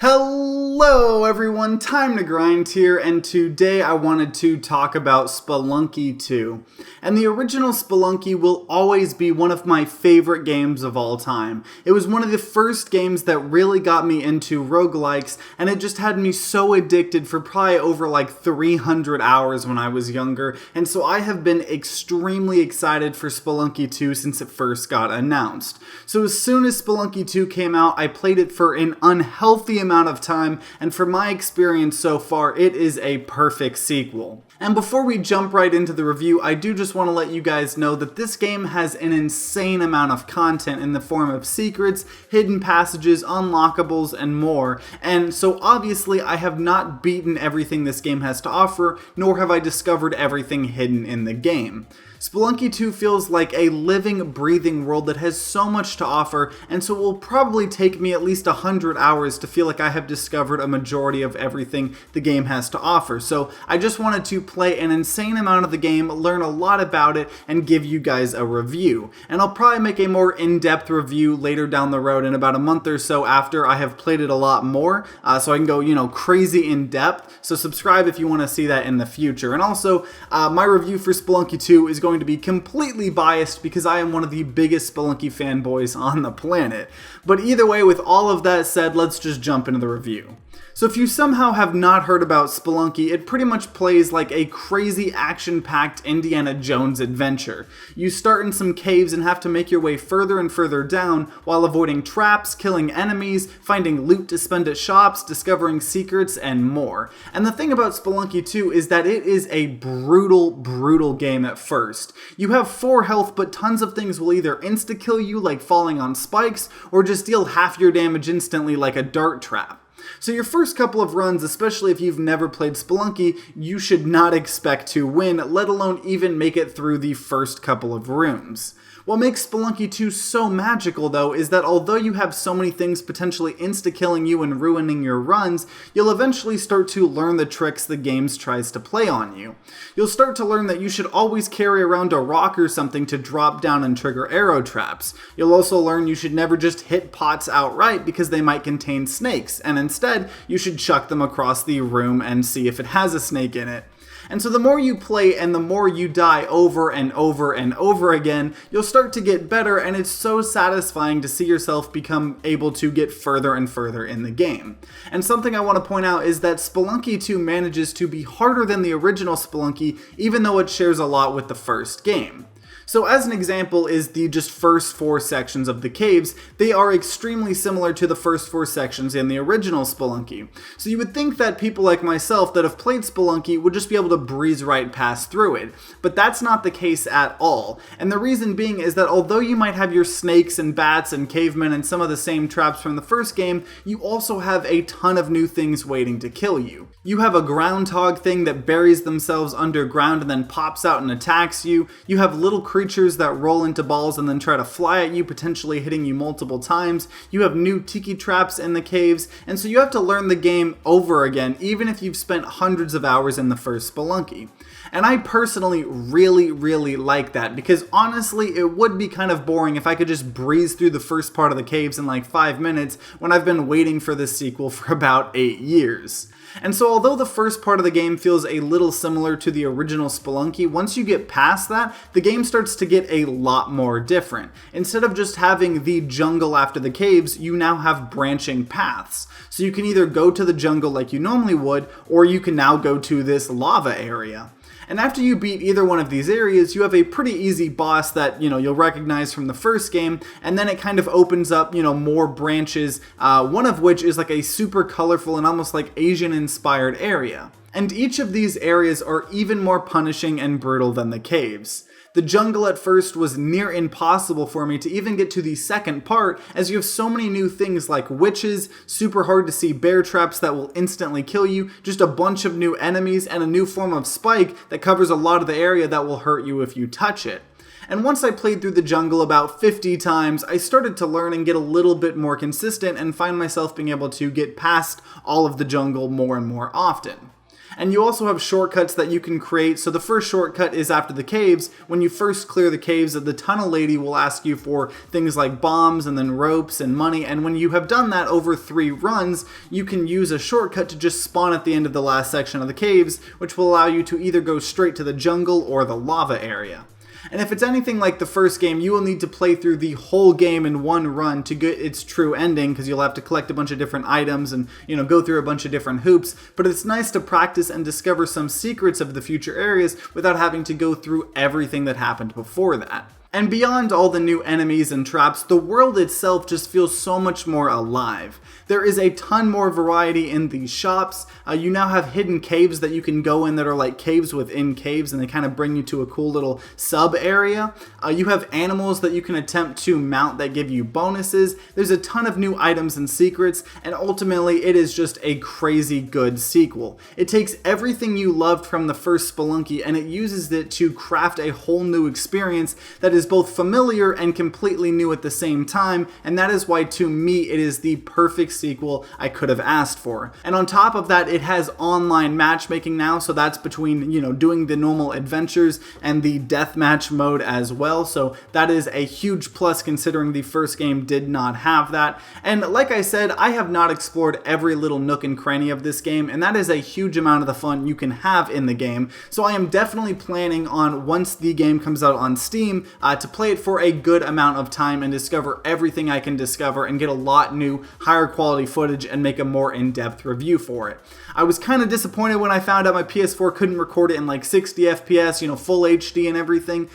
Hello everyone, Time to Grind here, and today I wanted to talk about Spelunky 2. And the original Spelunky will always be one of my favorite games of all time. It was one of the first games that really got me into roguelikes, and it just had me so addicted for probably over like 300 hours when I was younger, and so I have been extremely excited for Spelunky 2 since it first got announced. So as soon as Spelunky 2 came out, I played it for an unhealthy amount of time, and from my experience so far, it is a perfect sequel. And before we jump right into the review, I do just want to let you guys know that this game has an insane amount of content in the form of secrets, hidden passages, unlockables, and more. And so obviously I have not beaten everything this game has to offer, nor have I discovered everything hidden in the game. Spelunky 2 feels like a living, breathing world that has so much to offer, and so it will probably take me at least 100 hours to feel like I have discovered a majority of everything the game has to offer. So I just wanted to play an insane amount of the game, learn a lot about it, and give you guys a review. And I'll probably make a more in-depth review later down the road in about a month or so after I have played it a lot more, so I can go, crazy in depth. So subscribe if you want to see that in the future. And also, my review for Spelunky 2 is going to be completely biased because I am one of the biggest Spelunky fanboys on the planet. But either way, with all of that said, let's just jump into the review. So if you somehow have not heard about Spelunky, it pretty much plays like a crazy action-packed Indiana Jones adventure. You start in some caves and have to make your way further and further down while avoiding traps, killing enemies, finding loot to spend at shops, discovering secrets, and more. And the thing about Spelunky 2 is that it is a brutal game at first. You have 4 health, but tons of things will either insta-kill you like falling on spikes, or just deal half your damage instantly like a dart trap. So your first couple of runs, especially if you've never played Spelunky, you should not expect to win, let alone even make it through the first couple of rooms. What makes Spelunky 2 so magical, though, is that although you have so many things potentially insta-killing you and ruining your runs, you'll eventually start to learn the tricks the game tries to play on you. You'll start to learn that you should always carry around a rock or something to drop down and trigger arrow traps. You'll also learn you should never just hit pots outright because they might contain snakes, and instead, you should chuck them across the room and see if it has a snake in it. And so the more you play and the more you die over and over and over again, you'll start to get better, and it's so satisfying to see yourself become able to get further and further in the game. And something I want to point out is that Spelunky 2 manages to be harder than the original Spelunky, even though it shares a lot with the first game. So as an example is the just first 4 sections of the caves. They are extremely similar to the first 4 sections in the original Spelunky. So you would think that people like myself that have played Spelunky would just be able to breeze right past through it, but that's not the case at all. And the reason being is that although you might have your snakes and bats and cavemen and some of the same traps from the first game, you also have a ton of new things waiting to kill you. You have a groundhog thing that buries themselves underground and then pops out and attacks you. You have little creatures that roll into balls and then try to fly at you, potentially hitting you multiple times. You have new tiki traps in the caves, and so you have to learn the game over again, even if you've spent hundreds of hours in the first Spelunky. And I personally really like that, because honestly, it would be kind of boring if I could just breeze through the first part of the caves in like 5 minutes when I've been waiting for this sequel for about 8 years. And so although the first part of the game feels a little similar to the original Spelunky, once you get past that, the game starts to get a lot more different. Instead of just having the jungle after the caves, you now have branching paths. So you can either go to the jungle like you normally would, or you can now go to this lava area. And after you beat either one of these areas, you have a pretty easy boss that, you'll recognize from the first game, and then it kind of opens up, more branches, one of which is like a super colorful and almost like Asian-inspired area. And each of these areas are even more punishing and brutal than the caves. The jungle at first was near impossible for me to even get to the second part, as you have so many new things like witches, super hard to see bear traps that will instantly kill you, just a bunch of new enemies, and a new form of spike that covers a lot of the area that will hurt you if you touch it. And once I played through the jungle about 50 times, I started to learn and get a little bit more consistent and find myself being able to get past all of the jungle more and more often. And you also have shortcuts that you can create. So the first shortcut is after the caves. When you first clear the caves, the tunnel lady will ask you for things like bombs and then ropes and money. And when you have done that over 3 runs, you can use a shortcut to just spawn at the end of the last section of the caves, which will allow you to either go straight to the jungle or the lava area. And if it's anything like the first game, you will need to play through the whole game in one run to get its true ending, because you'll have to collect a bunch of different items and, go through a bunch of different hoops. But it's nice to practice and discover some secrets of the future areas without having to go through everything that happened before that. And beyond all the new enemies and traps, the world itself just feels so much more alive. There is a ton more variety in these shops. You now have hidden caves that you can go in that are like caves within caves, and they kind of bring you to a cool little sub area. You have animals that you can attempt to mount that give you bonuses. There's a ton of new items and secrets, and ultimately it is just a crazy good sequel. It takes everything you loved from the first Spelunky and it uses it to craft a whole new experience that is both familiar and completely new at the same time, and that is why to me it is the perfect sequel I could have asked for. And on top of that, it has online matchmaking now, so that's between, doing the normal adventures and the deathmatch mode as well, so that is a huge plus considering the first game did not have that. And like I said, I have not explored every little nook and cranny of this game, and that is a huge amount of the fun you can have in the game, so I am definitely planning on, once the game comes out on Steam, to play it for a good amount of time and discover everything I can discover and get a lot new, higher quality footage and make a more in-depth review for it. I was kind of disappointed when I found out my PS4 couldn't record it in like 60 FPS, full HD and everything.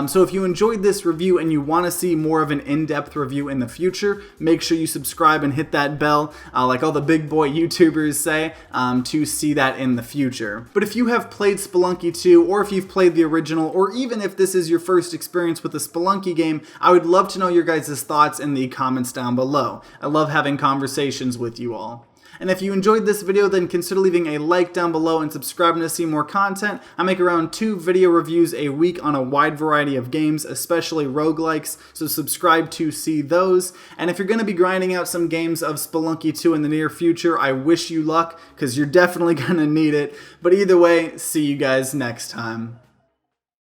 So if you enjoyed this review and you want to see more of an in-depth review in the future, make sure you subscribe and hit that bell, like all the big boy YouTubers say, to see that in the future. But if you have played Spelunky 2, or if you've played the original, or even if this is your first experience with the Spelunky game, I would love to know your guys' thoughts in the comments down below. I love having conversations with you all. And if you enjoyed this video, then consider leaving a like down below and subscribing to see more content. I make around 2 video reviews a week on a wide variety of games, especially roguelikes, so subscribe to see those. And if you're going to be grinding out some games of Spelunky 2 in the near future, I wish you luck, because you're definitely going to need it. But either way, see you guys next time.